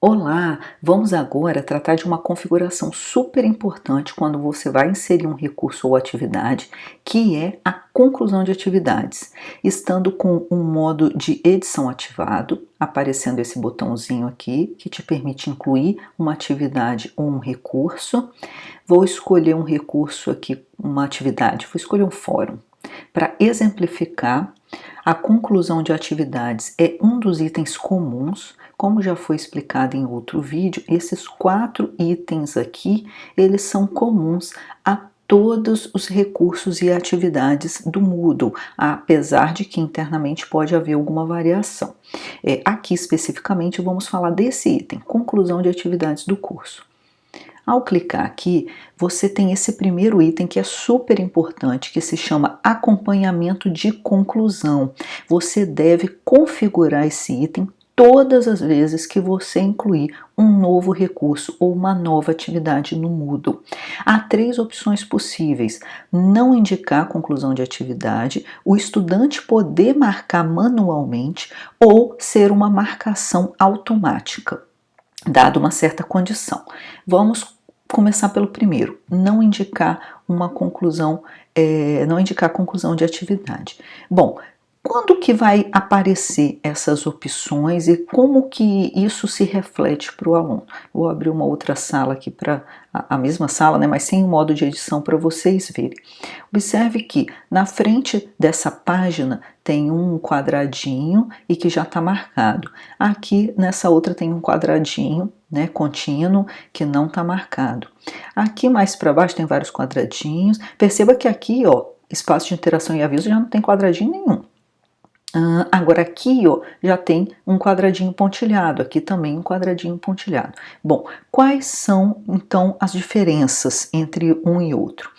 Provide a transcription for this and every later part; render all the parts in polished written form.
Olá, vamos agora tratar de uma configuração super importante quando você vai inserir um recurso ou atividade, que é a conclusão de atividades. Estando com um modo de edição ativado, aparecendo esse botãozinho aqui, que te permite incluir uma atividade ou um recurso. Vou escolher um recurso aqui, uma atividade, vou escolher um fórum. Para exemplificar, a conclusão de atividades é um dos itens comuns. Como já foi explicado em outro vídeo, esses 4 itens aqui, eles são comuns a todos os recursos e atividades do Moodle, apesar de que internamente pode haver alguma variação. Aqui especificamente vamos falar desse item, conclusão de atividades do curso. Ao clicar aqui, você tem esse primeiro item que é super importante, que se chama acompanhamento de conclusão. Você deve configurar esse item todas as vezes que você incluir um novo recurso ou uma nova atividade no Moodle. Há 3 opções possíveis: não indicar a conclusão de atividade, o estudante poder marcar manualmente ou ser uma marcação automática, dado uma certa condição. Vamos começar pelo primeiro, não indicar uma conclusão, não indicar a conclusão de atividade. Bom, quando que vai aparecer essas opções e como que isso se reflete para o aluno? Vou abrir uma outra sala aqui para a mesma sala, né, mas sem o modo de edição para vocês verem. Observe que na frente dessa página tem um quadradinho e que já está marcado. Aqui nessa outra tem um quadradinho, né, contínuo, que não está marcado. Aqui mais para baixo tem vários quadradinhos. Perceba que aqui, ó, espaço de interação e aviso já não tem quadradinho nenhum. Agora aqui, ó, já tem um quadradinho pontilhado, aqui também um quadradinho pontilhado. Bom, quais são então as diferenças entre um e outro?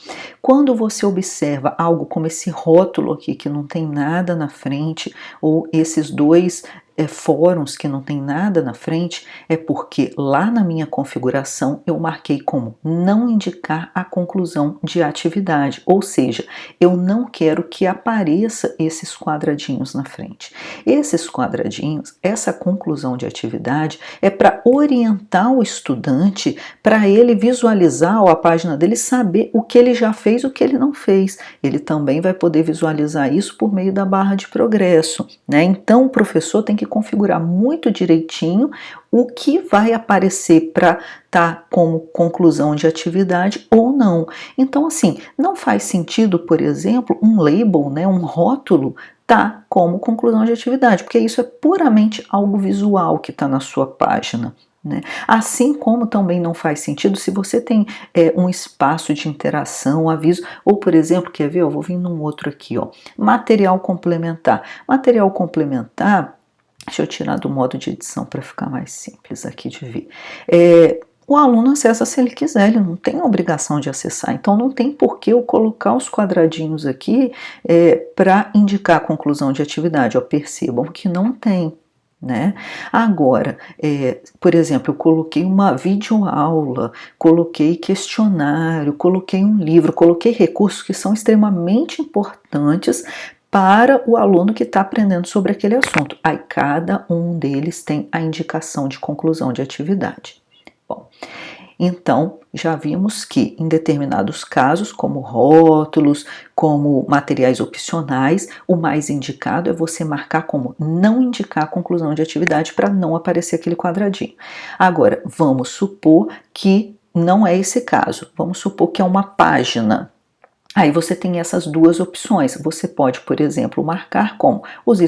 Quando você observa algo como esse rótulo aqui, que não tem nada na frente, ou esses dois fóruns que não tem nada na frente, é porque lá na minha configuração eu marquei como não indicar a conclusão de atividade, ou seja, eu não quero que apareça esses quadradinhos na frente. Esses quadradinhos, essa conclusão de atividade é para orientar o estudante, para ele visualizar a página dele, saber o que ele já fez e o que ele não fez. Ele também vai poder visualizar isso por meio da barra de progresso, né? Então o professor tem que configurar muito direitinho o que vai aparecer para estar como conclusão de atividade ou não. Então, assim, não faz sentido, por exemplo, um label, né, um rótulo, tá como conclusão de atividade, porque isso é puramente algo visual que está na sua página, né? Assim como também não faz sentido se você tem um espaço de interação, aviso, ou por exemplo, quer ver? Eu vou vir num outro aqui, ó, material complementar. Material complementar, deixa eu tirar do modo de edição para ficar mais simples aqui de ver. O aluno acessa se ele quiser, ele não tem obrigação de acessar, então não tem por que eu colocar os quadradinhos aqui para indicar a conclusão de atividade. Ó, percebam que não tem, né? Agora, por exemplo, eu coloquei uma videoaula, coloquei questionário, coloquei um livro, coloquei recursos que são extremamente importantes para o aluno que está aprendendo sobre aquele assunto. Aí cada um deles tem a indicação de conclusão de atividade. Bom, então já vimos que em determinados casos, como rótulos, como materiais opcionais, o mais indicado é você marcar como não indicar a conclusão de atividade para não aparecer aquele quadradinho. Agora, vamos supor que não é esse caso, vamos supor que é uma página. Aí você tem essas duas opções. Você pode, por exemplo, marcar como os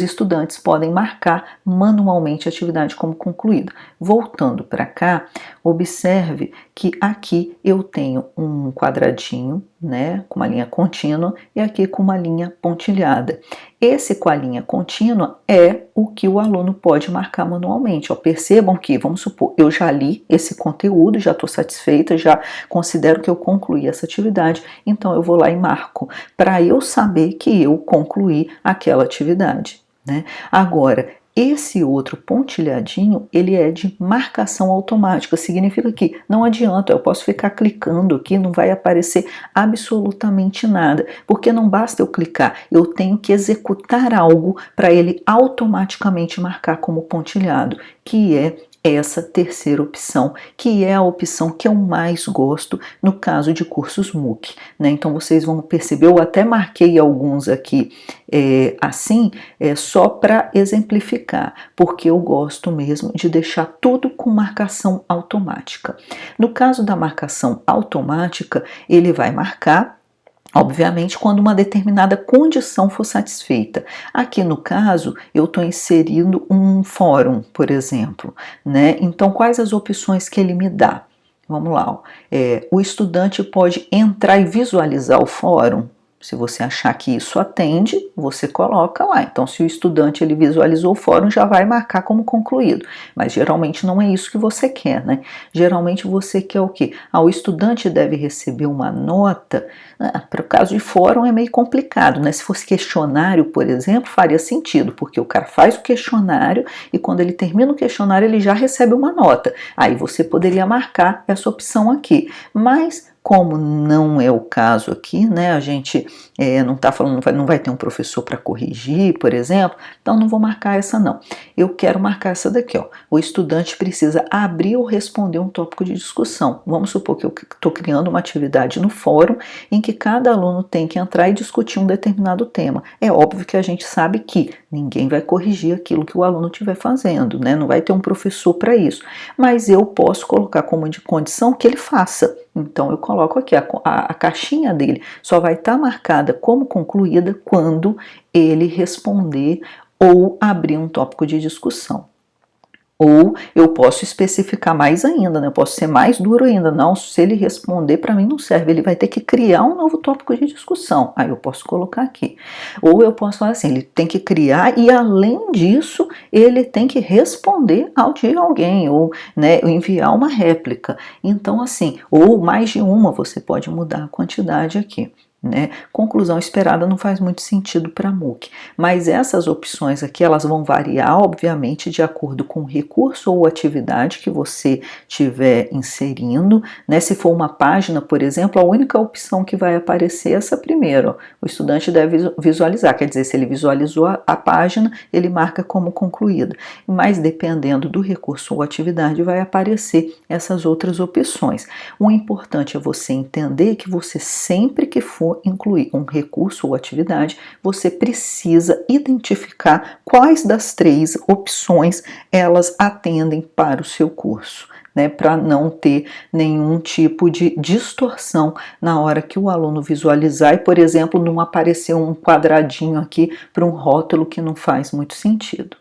estudantes podem marcar manualmente a atividade como concluída. Voltando para cá, observe que aqui eu tenho um quadradinho, né, com uma linha contínua e aqui com uma linha pontilhada. Esse com a linha contínua é o que o aluno pode marcar manualmente. Ó, percebam que, vamos supor, eu já li esse conteúdo, já estou satisfeita, já considero que eu concluí essa atividade, então eu vou lá e marco, para eu saber que eu concluí aquela atividade, né? Agora, esse outro pontilhadinho, ele é de marcação automática, significa que não adianta, eu posso ficar clicando aqui, não vai aparecer absolutamente nada, porque não basta eu clicar, eu tenho que executar algo para ele automaticamente marcar como pontilhado, que é essa terceira opção, que é a opção que eu mais gosto no caso de cursos MOOC, né? Então vocês vão perceber, eu até marquei alguns aqui assim, só para exemplificar, porque eu gosto mesmo de deixar tudo com marcação automática. No caso da marcação automática, ele vai marcar obviamente, quando uma determinada condição for satisfeita. Aqui no caso, eu estou inserindo um fórum, por exemplo, né? Então, quais as opções que ele me dá? Vamos lá, ó. O estudante pode entrar e visualizar o fórum. Se você achar que isso atende, você coloca lá. Então, se o estudante ele visualizou o fórum, já vai marcar como concluído. Mas geralmente não é isso que você quer, né? Geralmente você quer o quê? O estudante deve receber uma nota. Para o caso de fórum é meio complicado, né? Se fosse questionário, por exemplo, faria sentido, porque o cara faz o questionário e quando ele termina o questionário, ele já recebe uma nota. Aí você poderia marcar essa opção aqui. Mas como não é o caso aqui, né, a gente não está falando, não vai ter um professor para corrigir, por exemplo, então não vou marcar essa não. Eu quero marcar essa daqui, ó. O estudante precisa abrir ou responder um tópico de discussão. Vamos supor que eu estou criando uma atividade no fórum em que cada aluno tem que entrar e discutir um determinado tema. É óbvio que a gente sabe que ninguém vai corrigir aquilo que o aluno estiver fazendo, né? Não vai ter um professor para isso. Mas eu posso colocar como de condição que ele faça. Então eu coloco aqui, a caixinha dele só vai estar marcada como concluída quando ele responder ou abrir um tópico de discussão. Ou eu posso especificar mais ainda, né? Eu posso ser mais duro ainda. Não, se ele responder, para mim não serve. Ele vai ter que criar um novo tópico de discussão. Aí eu posso colocar aqui. Ou eu posso falar assim, ele tem que criar e além disso, ele tem que responder ao de alguém, ou né, enviar uma réplica. Então assim, ou mais de uma, você pode mudar a quantidade aqui. Né? Conclusão esperada não faz muito sentido para MOOC, mas essas opções aqui elas vão variar obviamente de acordo com o recurso ou atividade que você estiver inserindo, né? Se for uma página, por exemplo, a única opção que vai aparecer é essa primeira, ó. O estudante deve visualizar, quer dizer, se ele visualizou a página, ele marca como concluída, mas dependendo do recurso ou atividade vai aparecer essas outras opções. O importante é você entender que você sempre que for incluir um recurso ou atividade, você precisa identificar quais das três opções elas atendem para o seu curso, né, para não ter nenhum tipo de distorção na hora que o aluno visualizar e, por exemplo, não aparecer um quadradinho aqui para um rótulo que não faz muito sentido.